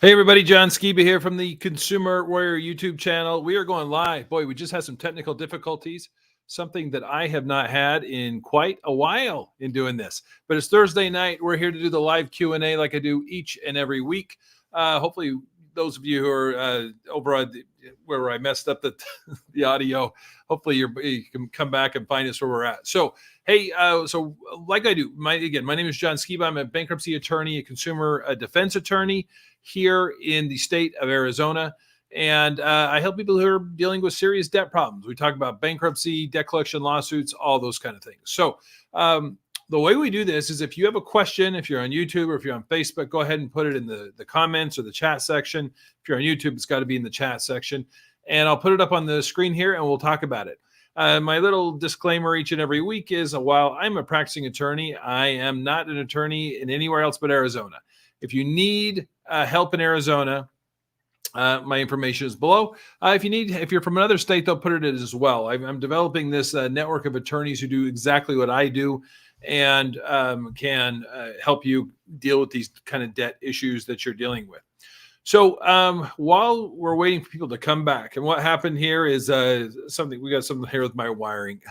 Hey everybody, John Skiba here from the Consumer Warrior YouTube channel. We are going live. Boy, we just had some technical difficulties, something that I have not had in quite a while in doing this. But it's Thursday night. We're here to do the live Q&A like I do each and every week. Hopefully those of you who are over on where I messed up the audio, hopefully you can come back and find us where we're at. So, hey, so like I do, my name is John Skiba. I'm a bankruptcy attorney, a consumer defense attorney here in the state of Arizona. And I help people who are dealing with serious debt problems. We talk about bankruptcy, debt collection lawsuits, all those kind of things. So the way we do this is if you have a question, if you're on YouTube or if you're on Facebook, go ahead and put it in the comments or the chat section. If you're on YouTube, it's got to be in the chat section. And I'll put it up on the screen here and we'll talk about it. My little disclaimer each and every week is while I'm a practicing attorney, I am not an attorney in anywhere else but Arizona. If you need help in Arizona, my information is below. If you're from another state, they'll put it in as well. I'm developing this network of attorneys who do exactly what I do and can help you deal with these kind of debt issues that you're dealing with. So while we're waiting for people to come back, and what happened here is we got something here with my wiring.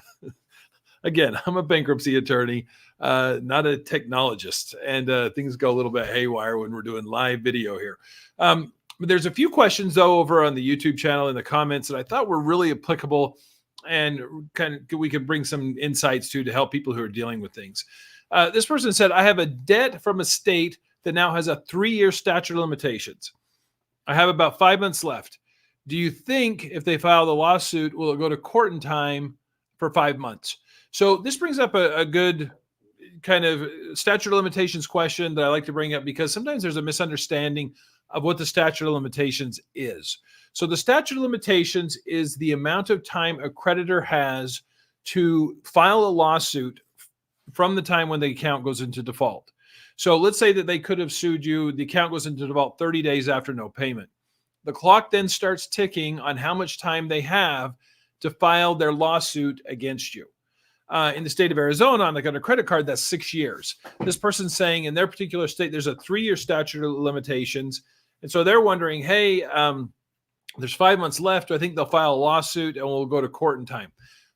Again, I'm a bankruptcy attorney, not a technologist, and things go a little bit haywire when we're doing live video here. But there's a few questions, though, over on the YouTube channel in the comments that I thought were really applicable and we could bring some insights to help people who are dealing with things. This person said, I have a debt from a state that now has a 3-year statute of limitations. I have about 5 months left. Do you think if they file the lawsuit, will it go to court in time for 5 months? So this brings up a good kind of statute of limitations question that I like to bring up because sometimes there's a misunderstanding of what the statute of limitations is. So the statute of limitations is the amount of time a creditor has to file a lawsuit from the time when the account goes into default. So let's say that they could have sued you. The account goes into default 30 days after no payment. The clock then starts ticking on how much time they have to file their lawsuit against you. In the state of Arizona, like on a credit card, that's 6 years. This person's saying in their particular state, there's a 3-year statute of limitations. And so they're wondering, hey, there's 5 months left. I think they'll file a lawsuit and we'll go to court in time.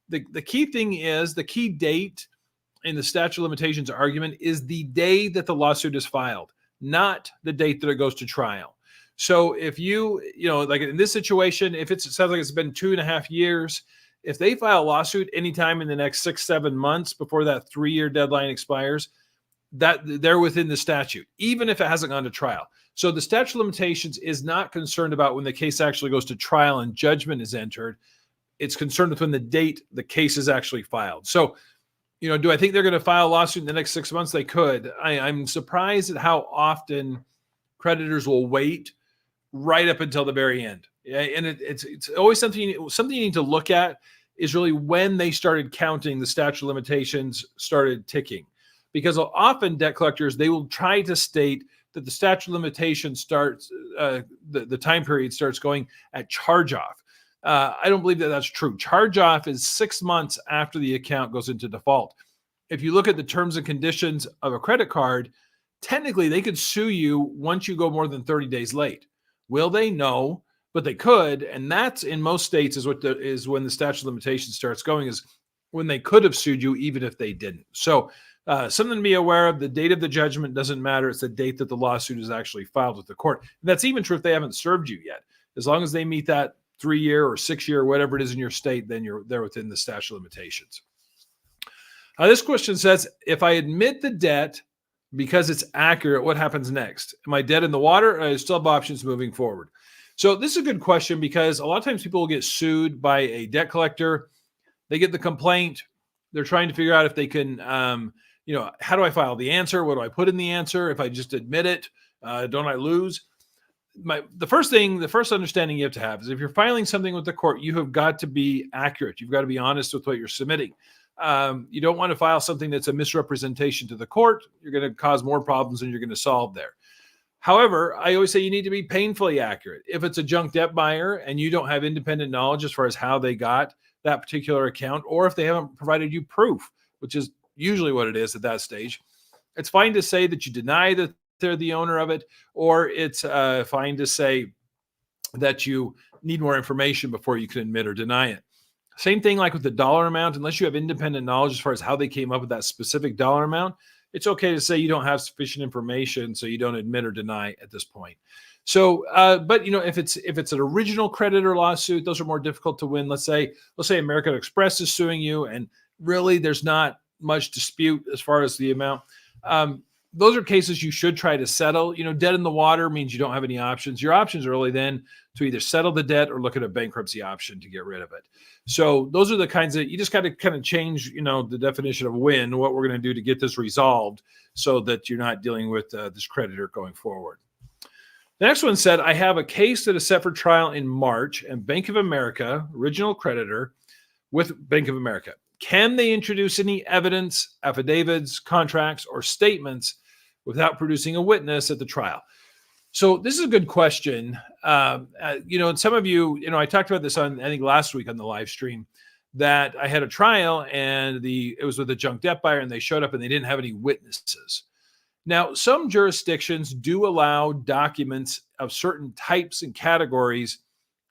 The key thing is the key date in the statute of limitations argument is the day that the lawsuit is filed, not the date that it goes to trial. So if like in this situation, if it sounds like it's been 2.5 years, if they file a lawsuit anytime in the next 6-7 months before that 3-year deadline expires, that they're within the statute, even if it hasn't gone to trial. So the statute of limitations is not concerned about when the case actually goes to trial and judgment is entered. It's concerned with when the date the case is actually filed. So, do I think they're going to file a lawsuit in the next 6 months? They could. I'm surprised at how often creditors will wait right up until the very end. And it's always something you need to look at is really when they started counting the statute of limitations started ticking. Because often debt collectors, they will try to state that the statute of limitations starts, the time period starts going at charge off. I don't believe that that's true. Charge off is 6 months after the account goes into default. If you look at the terms and conditions of a credit card, technically they could sue you once you go more than 30 days late. Will they? No, but they could. And that's in most states is when the statute of limitations starts going, is when they could have sued you even if they didn't. So something to be aware of. The date of the judgment doesn't matter. It's the date that the lawsuit is actually filed with the court. And that's even true if they haven't served you yet. As long as they meet that 3-year or 6-year, or whatever it is in your state, then they're within the statute of limitations. This question says, if I admit the debt because it's accurate, what happens next? Am I dead in the water, or I still have options moving forward? So this is a good question because a lot of times people will get sued by a debt collector. They get the complaint. They're trying to figure out if they can, how do I file the answer? What do I put in the answer? If I just admit it, don't I lose? The first understanding you have to have is if you're filing something with the court, you have got to be accurate. You've got to be honest with what you're submitting. You don't want to file something that's a misrepresentation to the court. You're going to cause more problems than you're going to solve there. However, I always say you need to be painfully accurate. If it's a junk debt buyer and you don't have independent knowledge as far as how they got that particular account, or if they haven't provided you proof, which is usually what it is at that stage, it's fine to say that you deny that they're the owner of it, or it's fine to say that you need more information before you can admit or deny it. Same thing like with the dollar amount, unless you have independent knowledge as far as how they came up with that specific dollar amount, it's okay to say you don't have sufficient information, so you don't admit or deny at this point. So, but if it's an original creditor lawsuit, those are more difficult to win. Let's say American Express is suing you, and really there's not much dispute as far as the amount. Those are cases you should try to settle. Dead in the water means you don't have any options. Your options are really then to either settle the debt or look at a bankruptcy option to get rid of it. So those are the kinds that you just got to kind of change, the definition of win, what we're going to do to get this resolved so that you're not dealing with this creditor going forward. The next one said, I have a case that is set for trial in March, and Bank of America, original creditor with Bank of America. Can they introduce any evidence, affidavits, contracts, or statements without producing a witness at the trial? So this is a good question. And some of you, I talked about this on, I think last week on the live stream, that I had a trial and it was with a junk debt buyer, and they showed up and they didn't have any witnesses. Now, some jurisdictions do allow documents of certain types and categories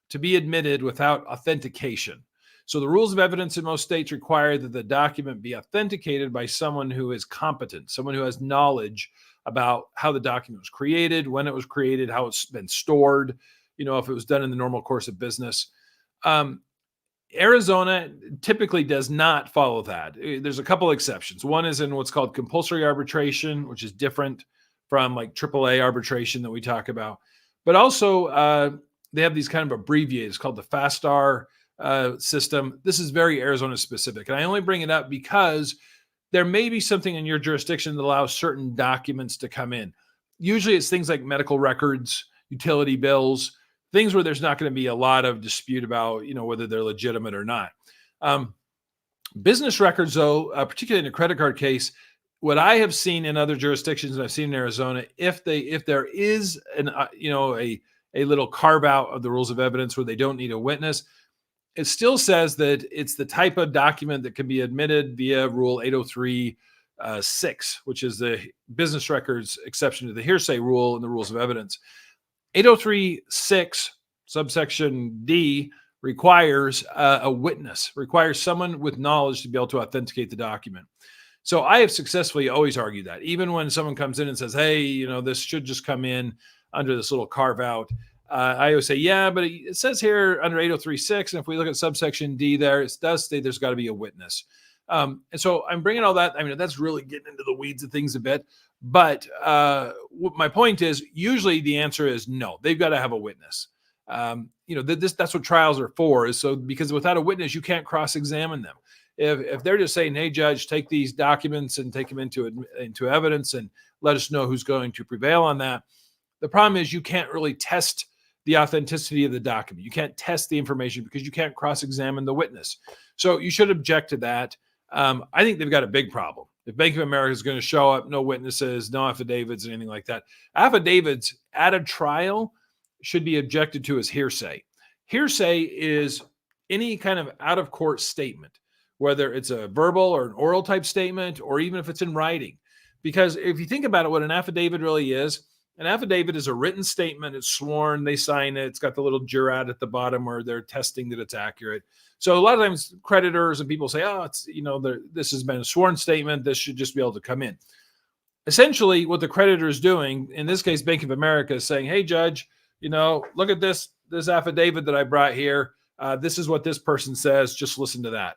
to be admitted without authentication. So the rules of evidence in most states require that the document be authenticated by someone who is competent, someone who has knowledge about how the document was created, when it was created, how it's been stored, if it was done in the normal course of business. Arizona typically does not follow that. There's a couple exceptions. One is in what's called compulsory arbitration, which is different from like AAA arbitration that we talk about. But also they have these kind of abbreviators called the FASTAR system. This is very Arizona specific. And I only bring it up because there may be something in your jurisdiction that allows certain documents to come in. Usually it's things like medical records, utility bills, things where there's not going to be a lot of dispute about, whether they're legitimate or not. Business records, though, particularly in a credit card case, what I have seen in other jurisdictions, and I've seen in Arizona, if there is a little carve out of the rules of evidence where they don't need a witness, it still says that it's the type of document that can be admitted via Rule 803(6), which is the business records exception to the hearsay rule in the rules of evidence. 803(6), subsection D, requires a witness, requires someone with knowledge to be able to authenticate the document. So I have successfully always argued that. Even when someone comes in and says, hey, this should just come in under this little carve out, I always say, yeah, but it says here under 803(6), and if we look at subsection D there, it does say there's got to be a witness. And so I'm bringing all that. I mean, that's really getting into the weeds of things a bit. But my point is, usually the answer is no. They've got to have a witness. That's what trials are for, is so because without a witness, you can't cross-examine them. If they're just saying, hey, judge, take these documents and take them into evidence and let us know who's going to prevail on that. The problem is you can't really test the authenticity of the document. You can't test the information because you can't cross-examine the witness. So you should object to that. I think they've got a big problem. If Bank of America is going to show up, no witnesses, no affidavits, anything like that. Affidavits at a trial should be objected to as hearsay. Hearsay is any kind of out-of-court statement, whether it's a verbal or an oral type statement, or even if it's in writing. Because if you think about it, what an affidavit really is, an affidavit is a written statement. It's sworn. They sign it. It's got the little jurat at the bottom where they're testing that it's accurate. So a lot of times creditors and people say, oh, it's, this has been a sworn statement. This should just be able to come in. Essentially, what the creditor is doing, in this case, Bank of America, is saying, hey, judge, look at this affidavit that I brought here. This is what this person says. Just listen to that.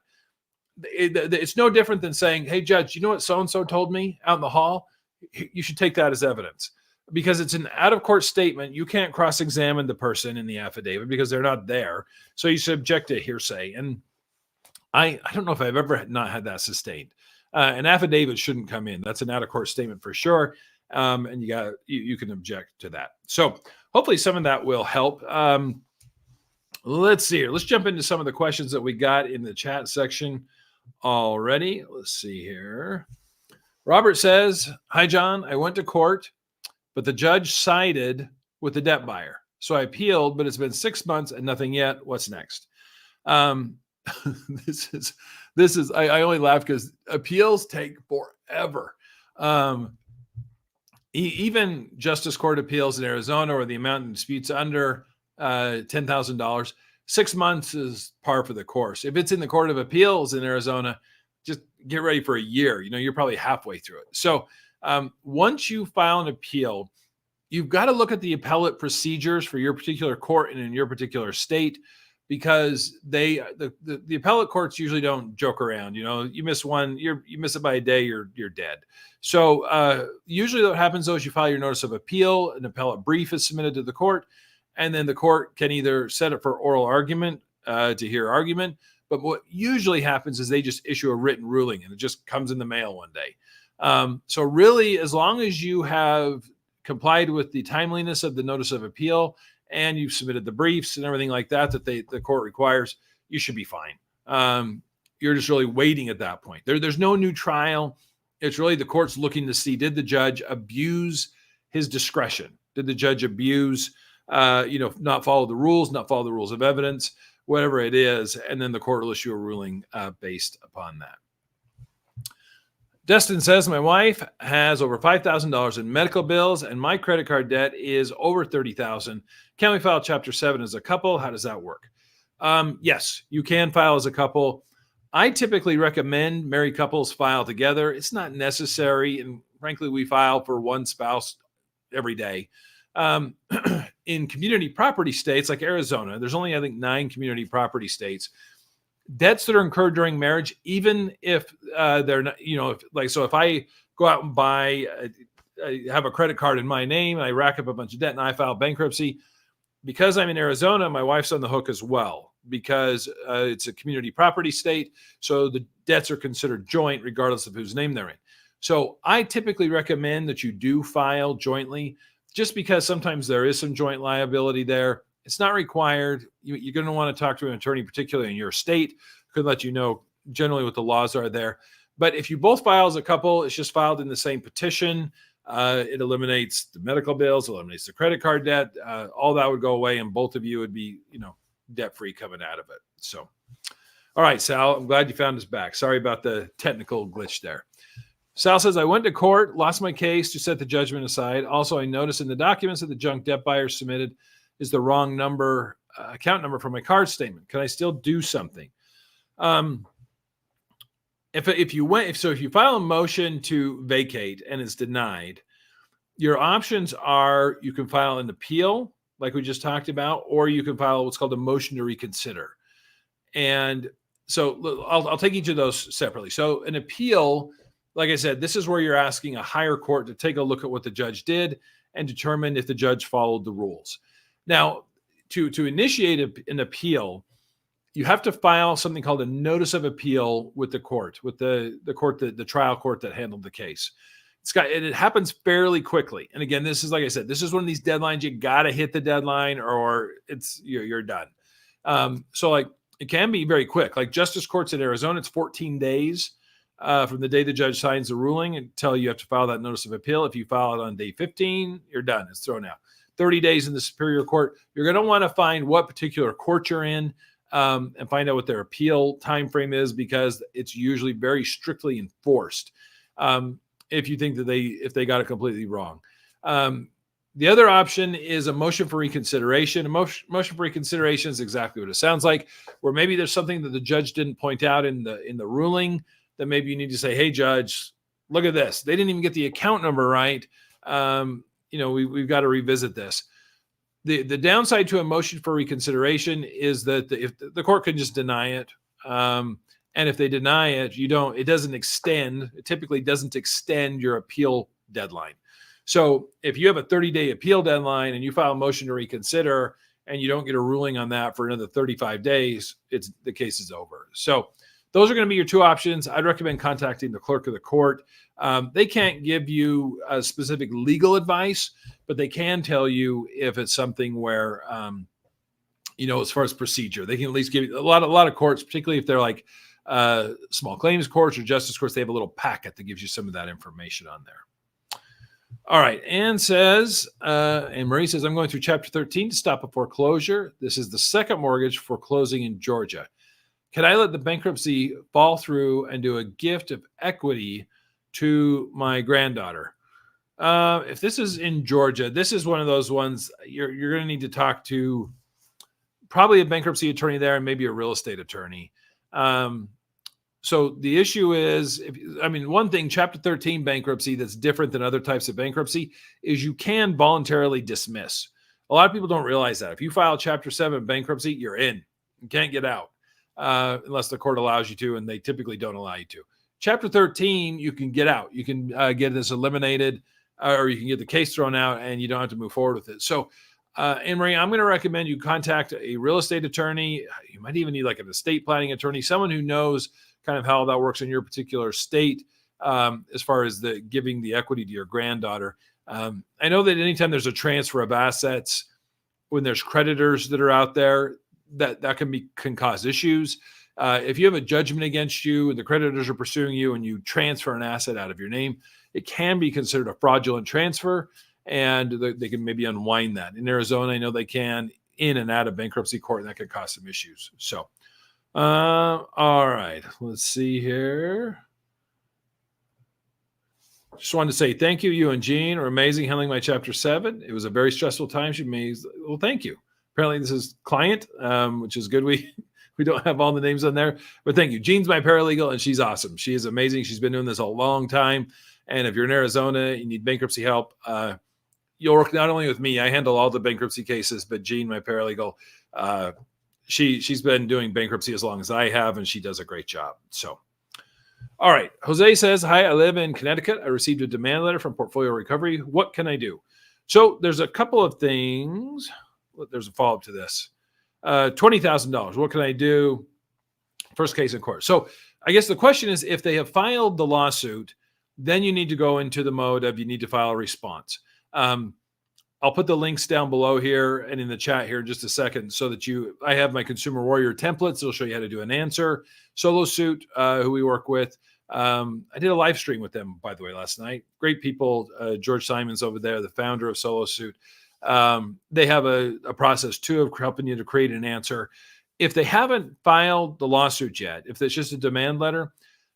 It's no different than saying, hey, judge, you know what so-and-so told me out in the hall? You should take that as evidence. Because it's an out-of-court statement, you can't cross-examine the person in the affidavit because they're not there. So you subject to hearsay. And I don't know if I've ever not had that sustained. An affidavit shouldn't come in. That's an out-of-court statement for sure. And you can object to that. So hopefully some of that will help. Let's see here. Let's jump into some of the questions that we got in the chat section already. Let's see here. Robert says, hi, John. I went to court, but the judge sided with the debt buyer. So I appealed, but it's been 6 months and nothing yet. What's next? This is, I only laugh because appeals take forever. Even Justice Court Appeals in Arizona, or the amount in disputes under $10,000, 6 months is par for the course. If it's in the Court of Appeals in Arizona, just get ready for a year. You're probably halfway through it. So once you file an appeal, you've got to look at the appellate procedures for your particular court and in your particular state, because the appellate courts usually don't joke around. You miss one, you miss it by a day, you're dead. So usually what happens though is you file your notice of appeal, an appellate brief is submitted to the court, and then the court can either set it for oral argument to hear argument. But what usually happens is they just issue a written ruling, and it just comes in the mail one day. So really, as long as you have complied with the timeliness of the notice of appeal and you've submitted the briefs and everything like that the court requires, you should be fine. You're just really waiting at that point. There's no new trial. It's really the court's looking to see, did the judge abuse his discretion? Did the judge abuse, not follow the rules of evidence, whatever it is, and then the court will issue a ruling based upon that. Destin says, my wife has over $5,000 in medical bills, and my credit card debt is over $30,000. Can we file Chapter 7 as a couple? How does that work? Yes, you can file as a couple. I typically recommend married couples file together. It's not necessary, and frankly, we file for one spouse every day. In community property states like Arizona, there's only, I think, 9 community property states. Debts that are incurred during marriage, even if they're not, if I go out and buy, I have a credit card in my name, and I rack up a bunch of debt and I file bankruptcy, because I'm in Arizona, my wife's on the hook as well, because it's a community property state. So the debts are considered joint regardless of whose name they're in. So I typically recommend that you do file jointly, just because sometimes there is some joint liability there. It's not required. You're going to want to talk to an attorney, particularly in your state, could let you know generally what the laws are there. But if you both file as a couple, it's just filed in the same petition. It eliminates the medical bills, eliminates the credit card debt. All that would go away, and both of you would be, debt-free coming out of it. So, all right, Sal, I'm glad you found us back. Sorry about the technical glitch there. Sal says, I went to court, lost my case to set the judgment aside. Also, I noticed in the documents that the junk debt buyer submitted is the wrong number, account number for my card statement. Can I still do something? If you file a motion to vacate and it's denied, your options are, you can file an appeal, like we just talked about, or you can file what's called a motion to reconsider. And so I'll take each of those separately. So an appeal, like I said, this is where you're asking a higher court to take a look at what the judge did and determine if the judge followed the rules. Now, to initiate an appeal, you have to file something called a notice of appeal with the court, with the trial court that handled the case. It happens fairly quickly. And again, this is, like I said, this is one of these deadlines. You got to hit the deadline or you're done. So like it can be very quick. Like justice courts in Arizona, it's 14 days from the day the judge signs the ruling until you have to file that notice of appeal. If you file it on day 15, you're done. It's thrown out. 30 days in the Superior Court. You're going to want to find what particular court you're in and find out what their appeal time frame is, because it's usually very strictly enforced if you think that if they got it completely wrong. The other option is a motion for reconsideration. A motion for reconsideration is exactly what it sounds like, where maybe there's something that the judge didn't point out in the ruling that maybe you need to say, hey, judge, look at this. They didn't even get the account number right. We've got to revisit this. The downside to a motion for reconsideration is that if the court can just deny it, and if they deny it, it typically doesn't extend your appeal deadline. So if you have a 30-day appeal deadline and you file a motion to reconsider and you don't get a ruling on that for another 35 days, the case is over. So those are going to be your two options. I'd recommend contacting the clerk of the court. They can't give you specific legal advice, but they can tell you if it's something where, as far as procedure, they can at least give you a lot of courts, particularly if they're like small claims courts or justice courts, they have a little packet that gives you some of that information on there. All right. Anne says, and Marie says, I'm going through Chapter 13 to stop a foreclosure. This is the second mortgage foreclosing in Georgia. Can I let the bankruptcy fall through and do a gift of equity to my granddaughter? If this is in Georgia, this is one of those ones you're going to need to talk to probably a bankruptcy attorney there and maybe a real estate attorney. So the issue is, one thing, Chapter 13 bankruptcy that's different than other types of bankruptcy is you can voluntarily dismiss. A lot of people don't realize that. If you file Chapter 7 bankruptcy, you're in. You can't get out unless the court allows you to, and they typically don't allow you to. Chapter 13, you can get out. You can get this eliminated, or you can get the case thrown out, and you don't have to move forward with it. So, Anne-Marie, I'm going to recommend you contact a real estate attorney. You might even need like an estate planning attorney, someone who knows kind of how that works in your particular state as far as the giving the equity to your granddaughter. I know that anytime there's a transfer of assets, when there's creditors that are out there, that can cause issues. If you have a judgment against you and the creditors are pursuing you and you transfer an asset out of your name, it can be considered a fraudulent transfer, and they can maybe unwind that. In Arizona, I know they can in and out of bankruptcy court, and that could cause some issues. So, all right, let's see here. Just wanted to say thank you. You and Jean are amazing handling my Chapter 7. It was a very stressful time. Well, thank you. Apparently this is client, which is good. We don't have all the names on there, but thank you. Jean's my paralegal, and she's awesome. She is amazing. She's been doing this a long time. And if you're in Arizona, you need bankruptcy help, you'll work not only with me. I handle all the bankruptcy cases, but Jean, my paralegal, she's been doing bankruptcy as long as I have, and she does a great job. So, all right. Jose says, hi, I live in Connecticut. I received a demand letter from Portfolio Recovery. What can I do? So there's a couple of things. There's a follow-up to this. $20,000. What can I do? First case in court. So I guess the question is, if they have filed the lawsuit, then you need to go into the mode of you need to file a response. I'll put the links down below here and in the chat here in just a second so that I have my Consumer Warrior templates. It'll show you how to do an answer. Solo Suit, who we work with. I did a live stream with them, by the way, last night. Great people. George Simon's over there, the founder of Solo Suit. They have a process too of helping you to create an answer. If they haven't filed the lawsuit yet, if it's just a demand letter,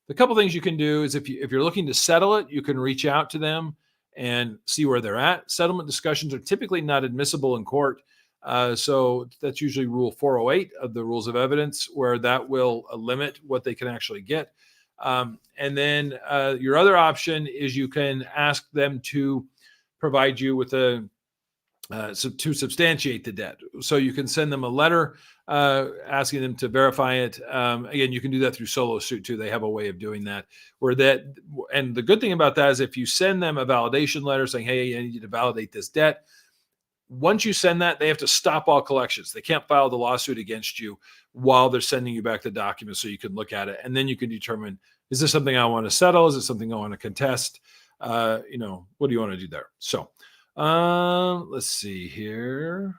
the couple things you can do is if you're looking to settle it, you can reach out to them and see where they're at. Settlement discussions are typically not admissible in court. So that's usually Rule 408 of the Rules of Evidence, where that will limit what they can actually get. And then your other option is you can ask them to provide you with to substantiate the debt. So you can send them a letter asking them to verify it. Again, you can do that through Solo Suit too. They have a way of doing that. And the good thing about that is if you send them a validation letter saying, hey, I need you to validate this debt, once you send that, they have to stop all collections. They can't file the lawsuit against you while they're sending you back the documents so you can look at it. And then you can determine, is this something I want to settle? Is it something I want to contest? What do you want to do there? So let's see here.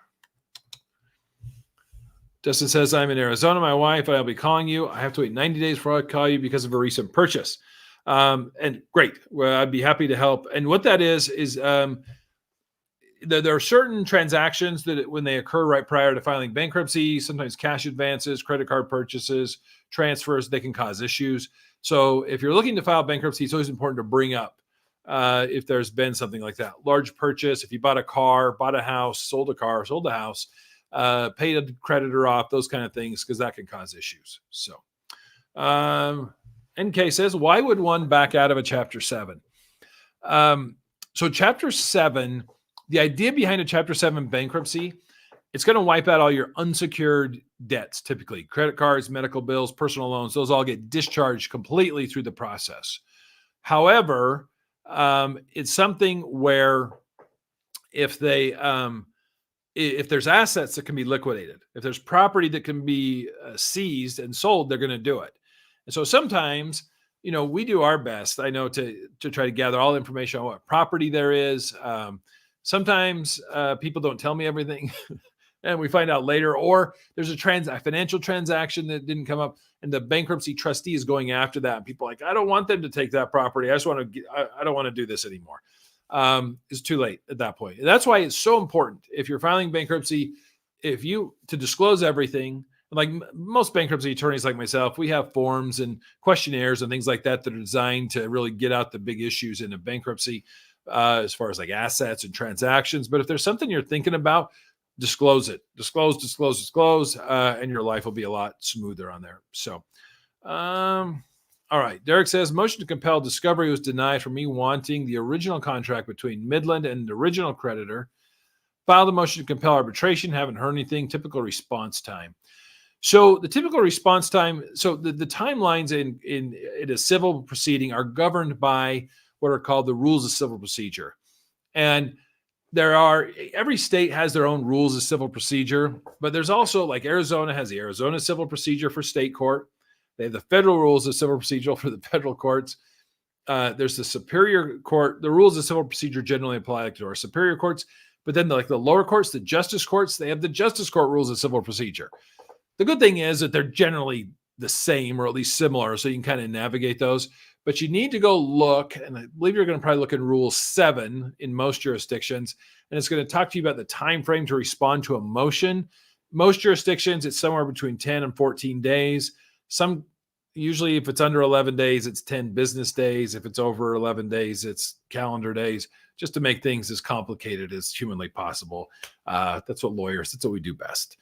Justin says, I'm in Arizona. My wife, I'll be calling you. I have to wait 90 days before I call you because of a recent purchase. And great. Well, I'd be happy to help. And what that is there are certain transactions that when they occur right prior to filing bankruptcy, sometimes cash advances, credit card purchases, transfers, they can cause issues. So if you're looking to file bankruptcy, it's always important to bring up if there's been something like that. Large purchase, if you bought a car, bought a house, sold a car, sold a house, paid a creditor off, those kind of things, because that can cause issues. So NK says, why would one back out of a Chapter 7? So Chapter 7, the idea behind a Chapter 7 bankruptcy, it's going to wipe out all your unsecured debts, typically credit cards, medical bills, personal loans. Those all get discharged completely through the process. However, it's something where if there's assets that can be liquidated, if there's property that can be seized and sold, they're going to do it. And so sometimes, we do our best, I know, to try to gather all information on what property there is. Sometimes people don't tell me everything and we find out later, or there's a financial transaction that didn't come up and the bankruptcy trustee is going after that. And people are like, I don't want them to take that property. I don't want to do this anymore. It's too late at that point. And that's why it's so important. If you're filing bankruptcy, to disclose everything, like most bankruptcy attorneys like myself, we have forms and questionnaires and things like that that are designed to really get out the big issues in a bankruptcy. as far as like assets and transactions. But if there's something you're thinking about, disclose it. Disclose, and your life will be a lot smoother on there. So, all right. Derek says, motion to compel discovery was denied for me wanting the original contract between Midland and the original creditor. Filed a motion to compel arbitration. Haven't heard anything. Typical response time. So the typical response time, so the timelines in a civil proceeding are governed by what are called the rules of civil procedure. And every state has their own rules of civil procedure, but there's also, like, Arizona has the Arizona civil procedure for state court. They have the federal rules of civil procedure for the federal courts. There's the superior court. The rules of civil procedure generally apply to our superior courts, but then the lower courts, the justice courts, they have the justice court rules of civil procedure. The good thing is that they're generally the same, or at least similar, so you can kind of navigate those. But you need to go look, and I believe you're going to probably look in Rule 7 in most jurisdictions, and it's going to talk to you about the time frame to respond to a motion. Most jurisdictions, it's somewhere between 10 and 14 days. Some, usually if it's under 11 days, it's 10 business days. If it's over 11 days, it's calendar days, just to make things as complicated as humanly possible. That's what we do best.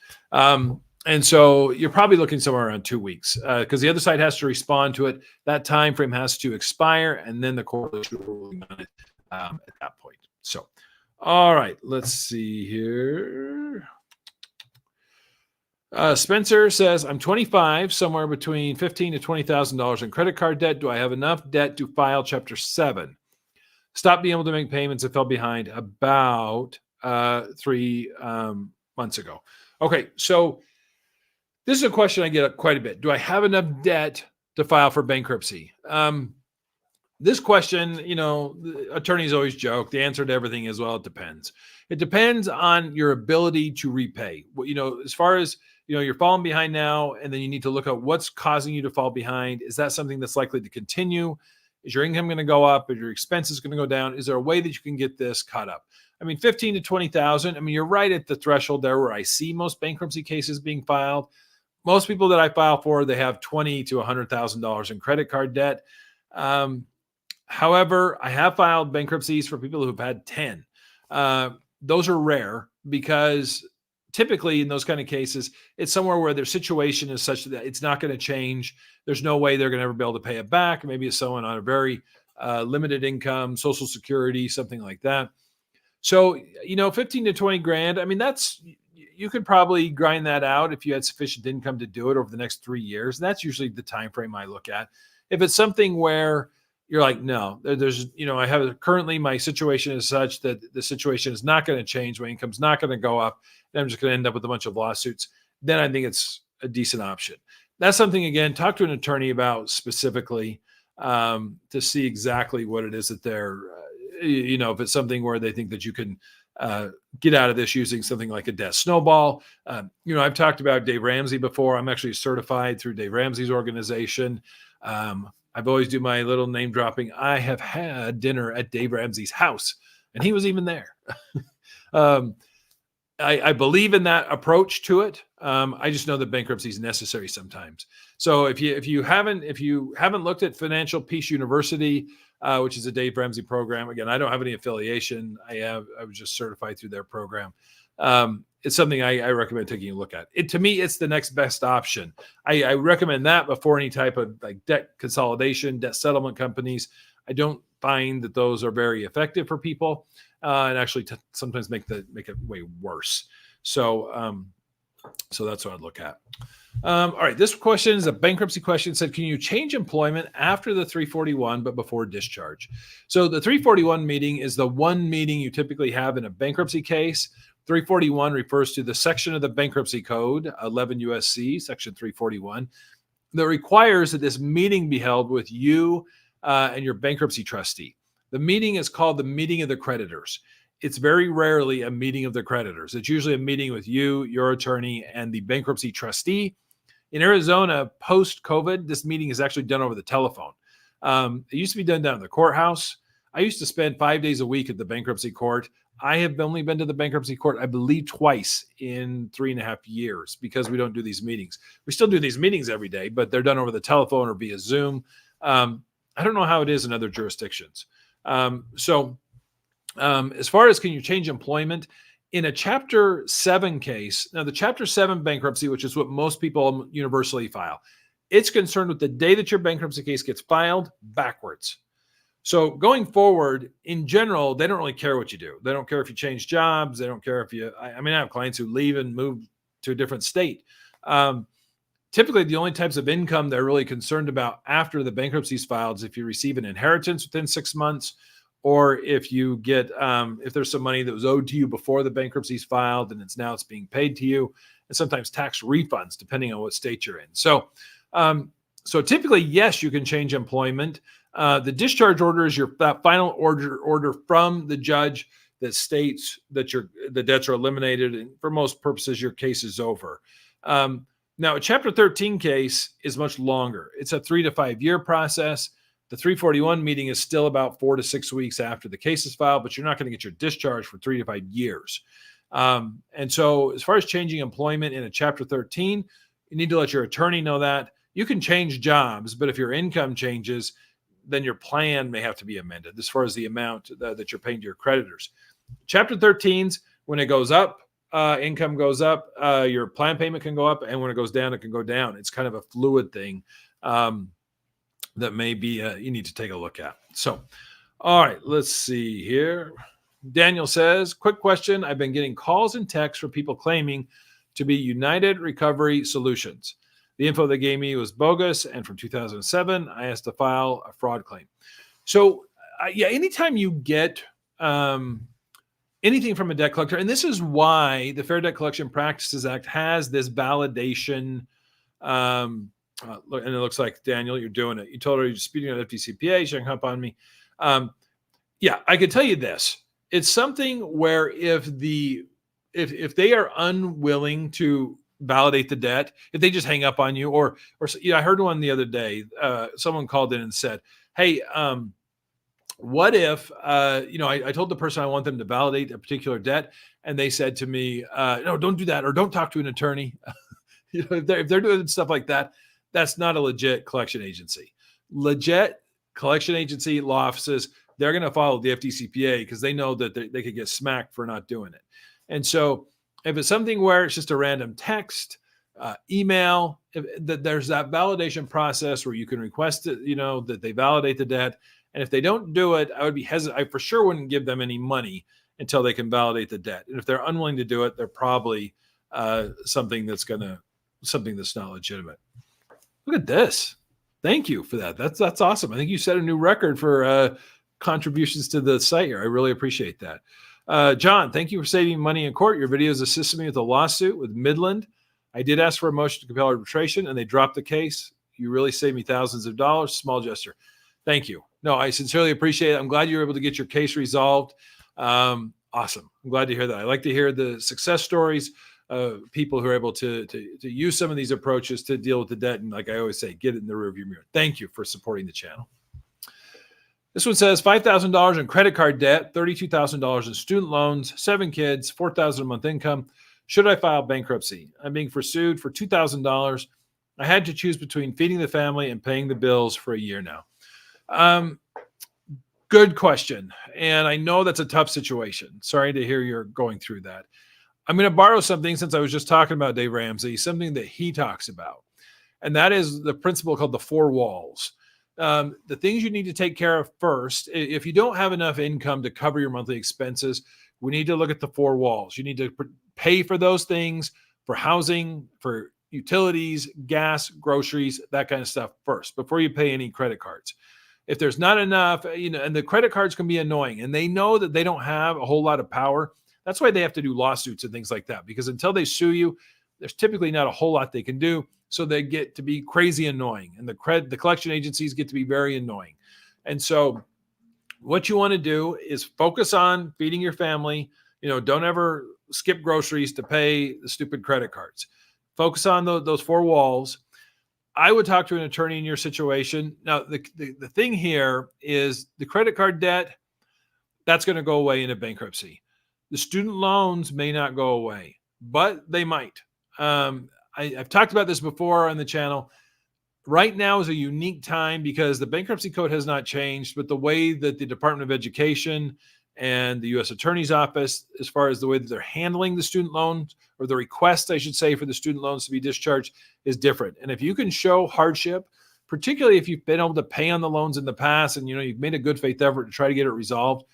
And so you're probably looking somewhere around 2 weeks, because the other side has to respond to it. That time frame has to expire, and then the court will issue a ruling on it at that point. So, all right, let's see here. Spencer says, I'm 25, somewhere between $15,000 to $20,000 in credit card debt. Do I have enough debt to file Chapter 7? Stopped being able to make payments and fell behind about 3 months ago. Okay, so this is a question I get quite a bit. Do I have enough debt to file for bankruptcy? This question, attorneys always joke. The answer to everything is, well, it depends. It depends on your ability to repay. As far as, you're falling behind now, and then you need to look at what's causing you to fall behind. Is that something that's likely to continue? Is your income going to go up? Are your expenses going to go down? Is there a way that you can get this caught up? I mean, 15 to 20,000. I mean, you're right at the threshold there where I see most bankruptcy cases being filed. Most people that I file for, they have $20,000 to $100,000 in credit card debt. However, I have filed bankruptcies for people who've had 10. Those are rare, because typically in those kind of cases, it's somewhere where their situation is such that it's not going to change. There's no way they're going to ever be able to pay it back. Maybe it's someone on a very limited income, Social Security, something like that. So, 15 to 20 grand, I mean, you could probably grind that out if you had sufficient income to do it over the next 3 years. And that's usually the time frame I look at. If it's something where you're like, no, I have currently, my situation is such that the situation is not going to change. My income's not going to go up. And I'm just going to end up with a bunch of lawsuits. Then I think it's a decent option. That's something, again, talk to an attorney about specifically, to see exactly what it is that they're, if it's something where they think that you can get out of this using something like a debt snowball. I've talked about Dave Ramsey before. I'm actually certified through Dave Ramsey's organization. I've always do my little name dropping. I have had dinner at Dave Ramsey's house, and he was even there. I believe in that approach to it. I just know that bankruptcy is necessary sometimes. So if you haven't looked at Financial Peace University, which is a Dave Ramsey program, again, I don't have any affiliation. I was just certified through their program. It's something I recommend taking a look at. To me, it's the next best option. I recommend that before any type of like debt consolidation, debt settlement companies. I don't find that those are very effective for people, and actually sometimes make it way worse. So that's what I'd look at. All right, this question is a bankruptcy question. It said, can you change employment after the 341 but before discharge? So the 341 meeting is the one meeting you typically have in a bankruptcy case. 341 refers to the section of the bankruptcy code, 11 USC, section 341, that requires that this meeting be held with you and your bankruptcy trustee. The meeting is called the meeting of the creditors. It's very rarely a meeting of the creditors. It's usually a meeting with you, your attorney, and the bankruptcy trustee. In Arizona, post-COVID, this meeting is actually done over the telephone. It used to be done down at the courthouse. I used to spend 5 days a week at the bankruptcy court. I have only been to the bankruptcy court, I believe, twice in 3.5 years, because we don't do these meetings. We still do these meetings every day, but they're done over the telephone or via Zoom. I don't know how it is in other jurisdictions. So As far as can you change employment, in a Chapter 7 case, now the Chapter 7 bankruptcy, which is what most people universally file, it's concerned with the day that your bankruptcy case gets filed backwards. So going forward, in general, they don't really care what you do. They don't care if you change jobs. They don't care if you, I have clients who leave and move to a different state. Typically, the only types of income they're really concerned about after the bankruptcy is filed is if you receive an inheritance within 6 months, or if you get, if there's some money that was owed to you before the bankruptcy is filed and it's being paid to you, and sometimes tax refunds, depending on what state you're in. So typically, yes, you can change employment. The discharge order is that final order from the judge that states that the debts are eliminated, and for most purposes, your case is over. Now, a Chapter 13 case is much longer. It's a 3 to 5 year process. The 341 meeting is still about 4 to 6 weeks after the case is filed, but you're not going to get your discharge for 3 to 5 years. And so as far as changing employment in a Chapter 13, you need to let your attorney know that. You can change jobs, but if your income changes, then your plan may have to be amended as far as the amount that you're paying to your creditors. Chapter 13s, when it goes up, income goes up, your plan payment can go up, and when it goes down, it can go down. It's kind of a fluid thing that maybe you need to take a look at. So, all right, let's see here. Daniel says, quick question. I've been getting calls and texts from people claiming to be United Recovery Solutions. The info they gave me was bogus, and from 2007, I asked to file a fraud claim. So, anytime you get anything from a debt collector, and this is why the Fair Debt Collection Practices Act has this validation. Look, and it looks like, Daniel, you're doing it. You told her you're disputing on FDCPA. She hung up on me. I could tell you this. It's something where if they are unwilling to validate the debt, if they just hang up on you, or I heard one the other day. Someone called in and said, "Hey, what if I told the person I want them to validate a particular debt, and they said to me, no, don't do that, or don't talk to an attorney." If they're doing stuff like that, that's not a legit collection agency. Legit collection agency law offices, they're going to follow the FDCPA because they know that they could get smacked for not doing it. And so if it's something where it's just a random text, email, there's that validation process where you can request it, that they validate the debt. And if they don't do it, I would be hesitant. I for sure wouldn't give them any money until they can validate the debt. And if they're unwilling to do it, they're probably something that's not legitimate. Look at this. Thank you for that. That's awesome. I think you set a new record for contributions to the site here. I really appreciate that. John, thank you for saving money in court. Your videos assisted me with a lawsuit with Midland. I did ask for a motion to compel arbitration, and they dropped the case. You really saved me thousands of dollars. Small gesture. Thank you. No, I sincerely appreciate it. I'm glad you were able to get your case resolved. Awesome. I'm glad to hear that. I like to hear the success stories of people who are able to use some of these approaches to deal with the debt. And like I always say, get it in the rearview mirror. Thank you for supporting the channel. This one says $5,000 in credit card debt, $32,000 in student loans, 7 kids, $4,000 a month income. Should I file bankruptcy? I'm being pursued for $2,000. I had to choose between feeding the family and paying the bills for a year now. Good question. And I know that's a tough situation. Sorry to hear you're going through that. I'm going to borrow something, since I was just talking about Dave Ramsey, something that he talks about. And that is the principle called the 4 walls. The things you need to take care of first, if you don't have enough income to cover your monthly expenses, we need to look at the 4 walls. You need to pay for those things, for housing, for utilities, gas, groceries, that kind of stuff first, before you pay any credit cards. If there's not enough, and the credit cards can be annoying, and they know that they don't have a whole lot of power. That's why they have to do lawsuits and things like that, because until they sue you, there's typically not a whole lot they can do. So they get to be crazy annoying, and the collection agencies get to be very annoying. And so what you want to do is focus on feeding your family. Don't ever skip groceries to pay the stupid credit cards. Focus on those 4 walls. I would talk to an attorney in your situation. Now, the thing here is the credit card debt, that's going to go away in a bankruptcy. The student loans may not go away, but they might. I've talked about this before on the channel. Right now is a unique time because the bankruptcy code has not changed, but the way that the Department of Education and the U.S. Attorney's Office as far as the way that they're handling the student loans, or the request, I should say, for the student loans to be discharged is different. And if you can show hardship, particularly if you've been able to pay on the loans in the past and you've made a good faith effort to try to get it resolved,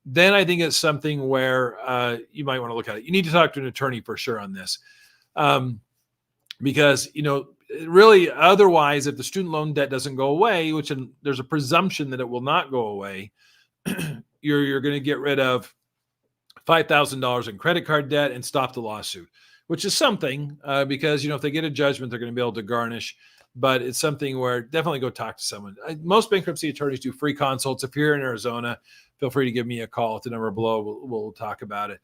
then I think it's something where you might want to look at it. You need to talk to an attorney for sure on this, because really, otherwise, if the student loan debt doesn't go away, which there's a presumption that it will not go away, you're going to get rid of $5,000 in credit card debt and stop the lawsuit, which is something, because if they get a judgment, they're going to be able to garnish. But it's something where definitely go talk to someone. Most bankruptcy attorneys do free consults. If you're in Arizona, feel free to give me a call at the number below. We'll talk about it.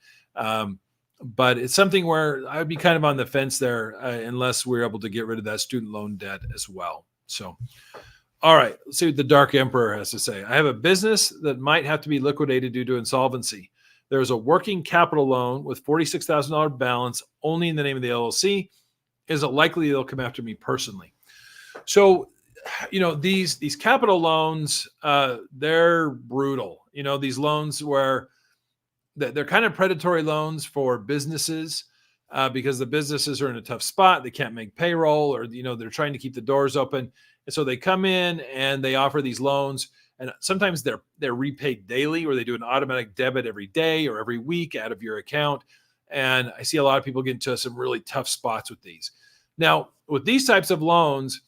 But it's something where I would be kind of on the fence there unless we're able to get rid of that student loan debt as well. So, all right, let's see what the Dark Emperor has to say. I have a business that might have to be liquidated due to insolvency. There is a working capital loan with $46,000 balance only in the name of the LLC. Is it likely they'll come after me personally? So, these capital loans, they're brutal. These loans where they're kind of predatory loans for businesses because the businesses are in a tough spot. They can't make payroll, or, they're trying to keep the doors open. And so they come in and they offer these loans. And sometimes they're repaid daily, or they do an automatic debit every day or every week out of your account. And I see a lot of people get into some really tough spots with these. Now, with these types of loans,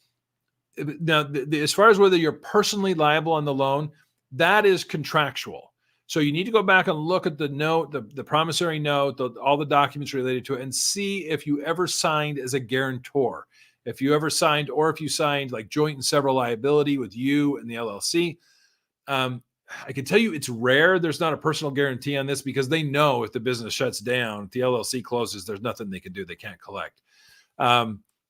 as far as whether you're personally liable on the loan, that is contractual. So you need to go back and look at the note, the promissory note, all the documents related to it, and see if you ever signed as a guarantor. If you ever signed, or if you signed like joint and several liability with you and the LLC. I can tell you it's rare there's not a personal guarantee on this, because they know if the business shuts down, if the LLC closes, there's nothing they can do. They can't collect.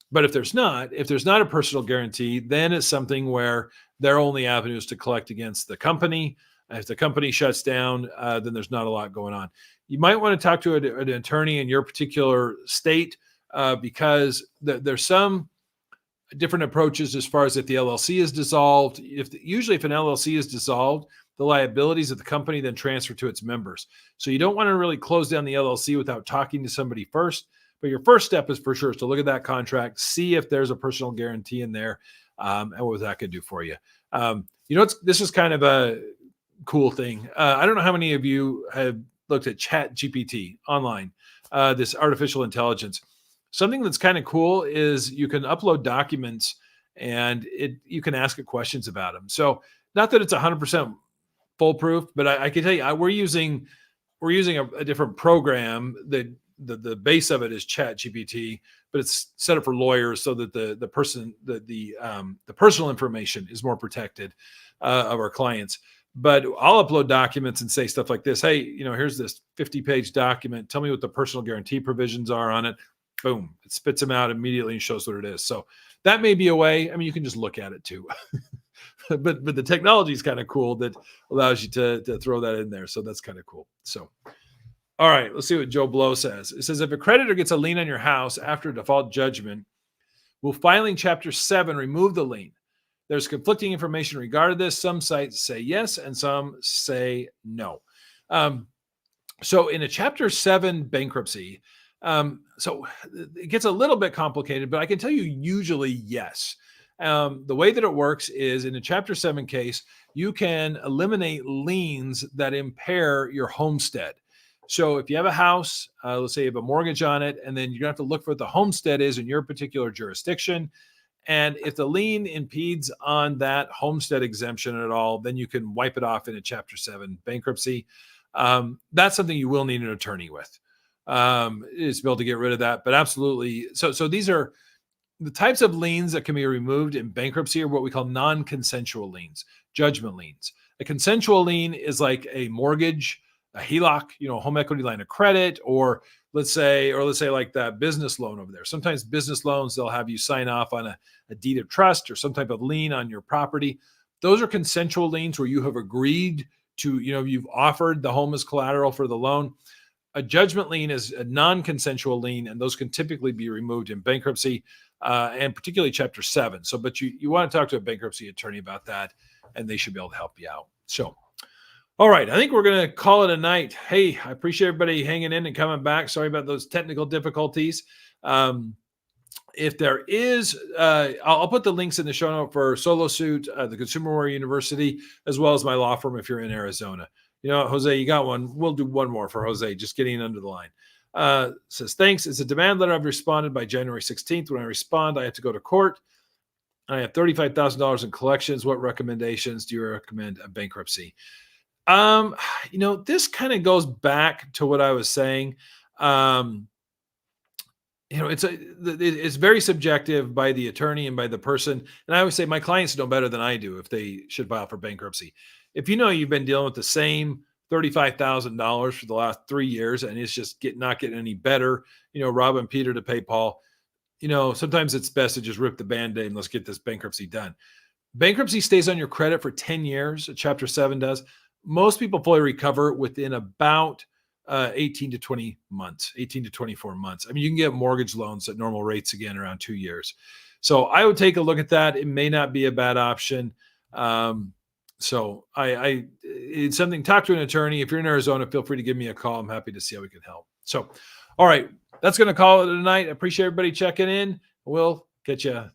But if there's not a personal guarantee, then it's something where their only avenue is to collect against the company. If the company shuts down, then there's not a lot going on. You might want to talk to an attorney in your particular state, because there's some different approaches as far as if the LLC is dissolved. Usually if an LLC is dissolved, the liabilities of the company then transfer to its members. So you don't want to really close down the LLC without talking to somebody first. But your first step is for sure is to look at that contract, see if there's a personal guarantee in there, and what that could do for you. This is kind of a cool thing. I don't know how many of you have looked at ChatGPT online, this artificial intelligence. Something that's kind of cool is you can upload documents and you can ask it questions about them. So not that it's 100% foolproof, but I can tell you we're using a different program that the base of it is ChatGPT, but it's set up for lawyers so that the personal information is more protected of our clients. But I'll upload documents and say stuff like this. Hey, here's this 50-page document. Tell me what the personal guarantee provisions are on it. Boom, it spits them out immediately and shows what it is. So that may be a way. I mean, you can just look at it too. but the technology is kind of cool that allows you to throw that in there. So that's kind of cool. So, all right, let's see what Joe Blow says. It says, if a creditor gets a lien on your house after a default judgment, will filing Chapter 7 remove the lien? There's conflicting information regarding this. Some sites say yes, and some say no. So in a Chapter 7 bankruptcy, so it gets a little bit complicated, but I can tell you usually yes. The way that it works is in a Chapter 7 case, you can eliminate liens that impair your homestead. So if you have a house, let's say you have a mortgage on it, and then you're going to have to look for what the homestead is in your particular jurisdiction. And if the lien impedes on that homestead exemption at all, then you can wipe it off in a Chapter 7 bankruptcy. That's something you will need an attorney with, is to be able to get rid of that. But absolutely. So these are the types of liens that can be removed in bankruptcy, are what we call non-consensual liens, judgment liens. A consensual lien is like a mortgage, a HELOC, home equity line of credit, or let's say like that business loan over there. Sometimes business loans, they'll have you sign off on a deed of trust or some type of lien on your property. Those are consensual liens where you have agreed to, you've offered the home as collateral for the loan. A judgment lien is a non-consensual lien, and those can typically be removed in bankruptcy, and particularly Chapter 7. So, but you want to talk to a bankruptcy attorney about that, and they should be able to help you out. So, All right, I think we're going to call it a night. Hey, I appreciate everybody hanging in and coming back. Sorry about those technical difficulties. If there is, I'll put the links in the show note for Solo Suit, the Consumer Warrior University, as well as my law firm if you're in Arizona. You know, Jose, you got one. We'll do one more for Jose, just getting under the line. Says, thanks. It's a demand letter. I've responded by January 16th. When I respond, I have to go to court. I have $35,000 in collections. What recommendations do you recommend a bankruptcy? You know, this kind of goes back to what I was saying. You know, it's very subjective by the attorney and by the person. And I always say my clients know better than I do if they should file for bankruptcy. If you know you've been dealing with the same $35,000 for the last 3 years and it's just not getting any better, you know, robbing Peter to pay Paul, you know, sometimes it's best to just rip the Band-Aid and let's get this bankruptcy done. Bankruptcy stays on your credit for 10 years. Chapter 7 does. Most people fully recover within about 18 to 20 months, 18 to 24 months. I mean, you can get mortgage loans at normal rates again around 2 years. So I would take a look at that. It may not be a bad option. So it's something, talk to an attorney. If you're in Arizona, feel free to give me a call. I'm happy to see how we can help. So, all right, that's going to call it a night. I appreciate everybody checking in. We'll catch you next